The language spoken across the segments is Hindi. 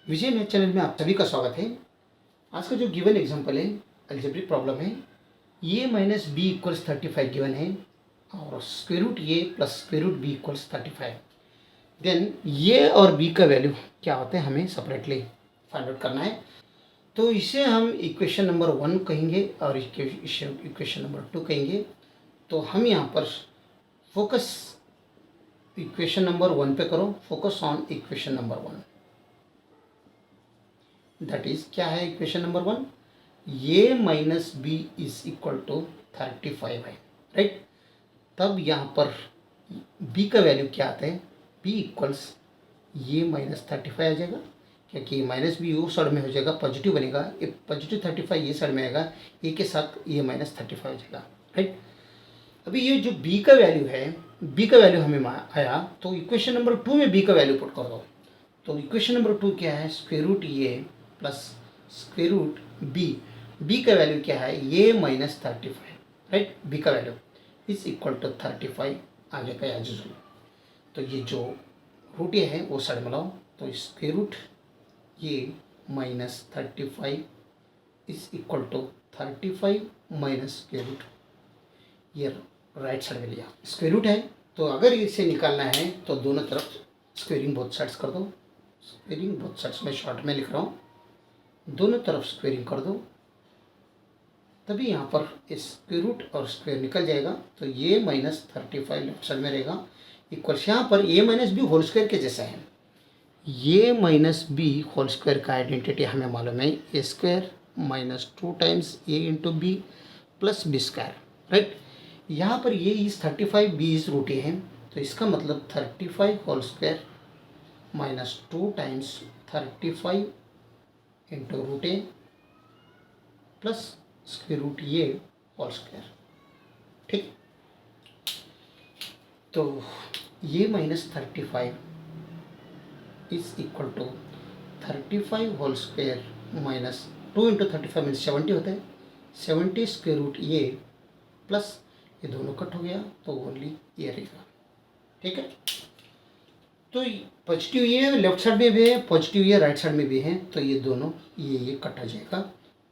विजय मैथ चैनल में आप सभी का स्वागत है। आज का जो गिवन एग्जांपल है अलजेब्रिक प्रॉब्लम है। A minus B equals 35 given है और square root A plus square root B equals 35। Then A और बी का वैल्यू क्या होता है हमें सेपरेटली फाइंड आउट करना है। तो इसे हम इक्वेशन नंबर 1 कहेंगे और इक्वेशन नंबर 2 कहेंगे। तो हम यहाँ पर फोकस इक्वेशन नंबर 1 पे करो, focus on equation number 1। That is क्या है equation number 1, A minus B is equal to 35 है, राइट। तब यहाँ पर b का वैल्यू क्या आता है, b इक्वल्स ए माइनस 35 आ जाएगा, क्योंकि माइनस बी वो साइड में हो जाएगा, पॉजिटिव बनेगा, ये पॉजिटिव 35 ये साइड में आएगा, ए के साथ ए माइनस 35 हो जाएगा, राइट। अभी ये जो b का वैल्यू है, b का वैल्यू हमें आया, तो इक्वेशन नंबर 2 में b का वैल्यू पुट कर दो। तो इक्वेशन नंबर 2 क्या है, square root A plus square root B का वैल्यू क्या है, ए माइनस 35, राइट। बी का वैल्यू इज इक्वल टू 35 आ जाएगा एज यूजुअल। तो ये जो रूट ए है वो साइड में लाओ, तो square root A minus 35 is equal to 35 minus square root, ये राइट साइड में लिया। स्क्वायर रूट है तो अगर इसे निकालना है तो दोनों तरफ स्क्वेयरिंग बोथ साइड्स कर दो। स्क्वेयरिंग बोथ साइड्स में शॉर्ट में लिख रहा हूँ, दोनों तरफ स्क्वेयरिंग कर दो, तभी यहाँ पर स्क्वायर रूट और स्क्वायर निकल जाएगा। तो ये माइनस 35 लेफ्ट साइड में रहेगा, इक्वल्स यहाँ पर A minus B whole square के जैसा है। ये माइनस बी होल स्क्वायर का आइडेंटिटी हमें मालूम है, A square minus 2 times A into B plus B square, right. यहाँ पर ये is 35, B is root A है, तो इसका मतलब 35 whole square minus 2 times 35 into root A plus square root A whole square, ठीक। तो ये minus 35 is equal to 35 whole square minus 2 into 35 means 70 होता है, 70 स्क्वायर रूट ए प्लस ये दोनों कट हो गया तो ओनली ये रहेगा, ठीक है। तो पॉजिटिव ये लेफ्ट साइड में भी है, पॉजिटिव ये राइट साइड में भी है, तो ये दोनों ये कट हो जाएगा।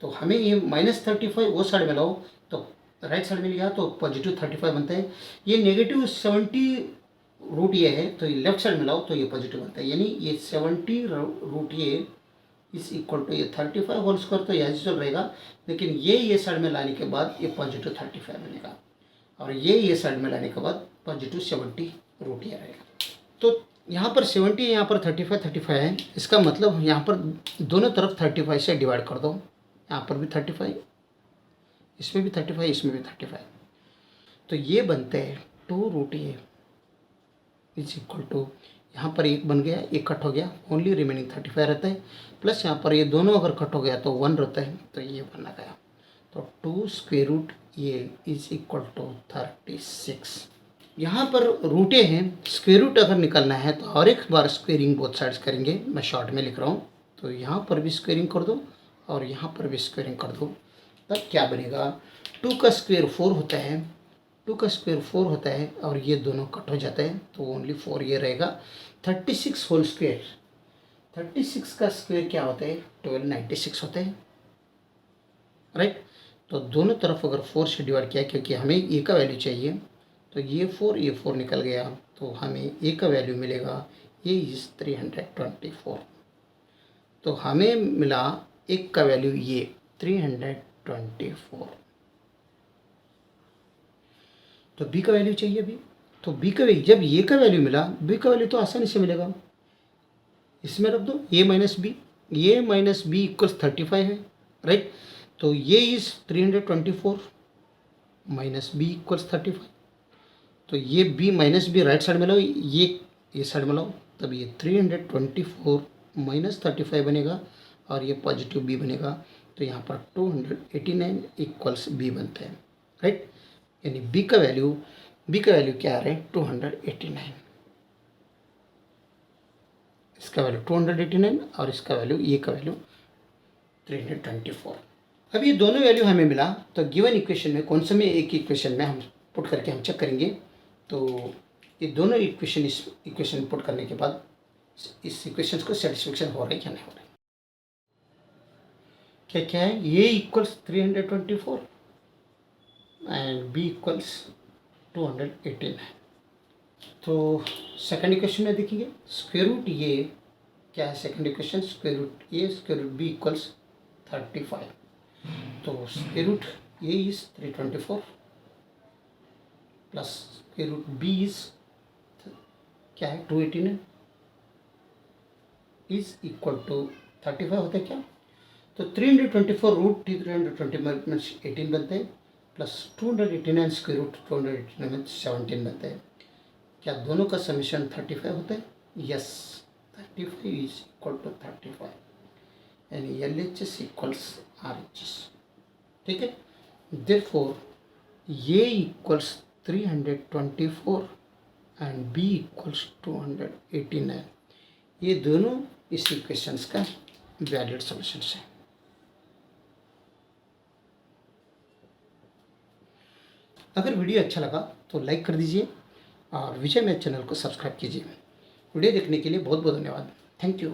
तो हमें ये माइनस 35 वो साइड में लाओ, तो राइट साइड में लिया तो पॉजिटिव 35 बनता है। ये नेगेटिव 70 रूट ये है, तो ये लेफ्ट साइड में लाओ तो ये पॉजिटिव बनता है, यानी ये 70 रूट ये इज इक्वल टू ये 35 होल स्क्वायर, तो यह चल रहेगा। लेकिन ये साइड में लाने के बाद ये पॉजिटिव 35 बनेगा, और ये साइड में लाने के बाद पॉजिटिव 70 रूट ये रहेगा। तो यहाँ पर 70, यहाँ पर 35 है, इसका मतलब यहाँ पर दोनों तरफ 35 से डिवाइड कर दो। यहाँ पर भी 35, इसमें भी 35, इसमें भी 35, तो ये बनते हैं 2 root A is equal to, यहाँ पर एक बन गया, एक कट हो गया, ओनली रिमेनिंग 35 रहता है, प्लस यहाँ पर ये दोनों अगर कट हो गया तो 1 रहता है, तो ये बना गया। तो 2 square root A is equal to 36। यहाँ पर रूट ए है, स्क्वायर रूट अगर निकालना है तो और एक बार स्क्वेयरिंग बोथ साइड्स करेंगे, मैं शॉर्ट में लिख रहा हूँ। तो यहाँ पर भी स्क्वेयरिंग कर दो और यहाँ पर भी स्क्वेयरिंग कर दो, तब क्या बनेगा, 2 का स्क्वायर 4 होता है, 2 का स्क्वायर 4 होता है, और ये दोनों कट हो जाते हैं, तो ओनली 4 ये रहेगा। 36 होल स्क्वायर, 36 का स्क्वायर क्या होता है, 1296 होता है, राइट। तो दोनों तरफ अगर 4 से डिवाइड किया, क्योंकि हमें ए का वैल्यू चाहिए, तो ये 4 निकल गया, तो हमें ए का वैल्यू मिलेगा, ए इज 324। तो हमें मिला एक का वैल्यू ये 324। तो बी का वैल्यू चाहिए अभी, तो बी का वैल्यू, जब ए का वैल्यू मिला, बी का वैल्यू तो आसानी से मिलेगा, इसमें रख दो ए माइनस बी इक्वल्स 35 है, राइट। तो ये इज 324 माइनस बी इक्वल्स 35, तो ये b minus B right side में लाओ, ये साइड में लाओ, तब ये 324 माइनस 35 बनेगा, और ये पॉजिटिव b बनेगा, तो यहाँ पर 289 इक्वल्स b बनते हैं, राइट। यानी b का वैल्यू क्या आ रहा है, 289, इसका वैल्यू 289 और इसका वैल्यू, ये का वैल्यू 324। अब ये दोनों वैल्यू हमें मिला, तो गिवन इक्वेशन में कौन सा में एक इक्वेशन में हम पुट करके हम चेक करेंगे। तो ये दोनों इक्वेशन, इस इक्वेशन पुट करने के बाद इस इक्वेशन को सेटिस्फेक्शन हो रहा है या नहीं हो रहा है। क्या क्या है, ए इक्वल्स 324 एंड बी इक्वल्स 218 है। तो सेकंड इक्वेशन में देखिए स्क्वायर रूट ये क्या है, second equation square root A square root B equals 35। तो square root A is 324 plus square root B is क्या है 218 इज इक्वल टू 35 होता है क्या। तो 324 रूट 320 18 बनते हैं प्लस 289 स्क्वायर रूट 289 में 17 बनते हैं। क्या दोनों का समीशन 35 होता है? यस, 35 इज इक्वल टू 35 यानी LHS इक्वल्स RHS। ठीक है, therefore A equals 324 and B equals 289। ये दोनों इस इक्वेशंस का वैलिड सॉल्यूशंस है। अगर वीडियो अच्छा लगा तो लाइक कर दीजिए और विजय मैथ चैनल को सब्सक्राइब कीजिए। वीडियो देखने के लिए बहुत बहुत धन्यवाद। Thank you.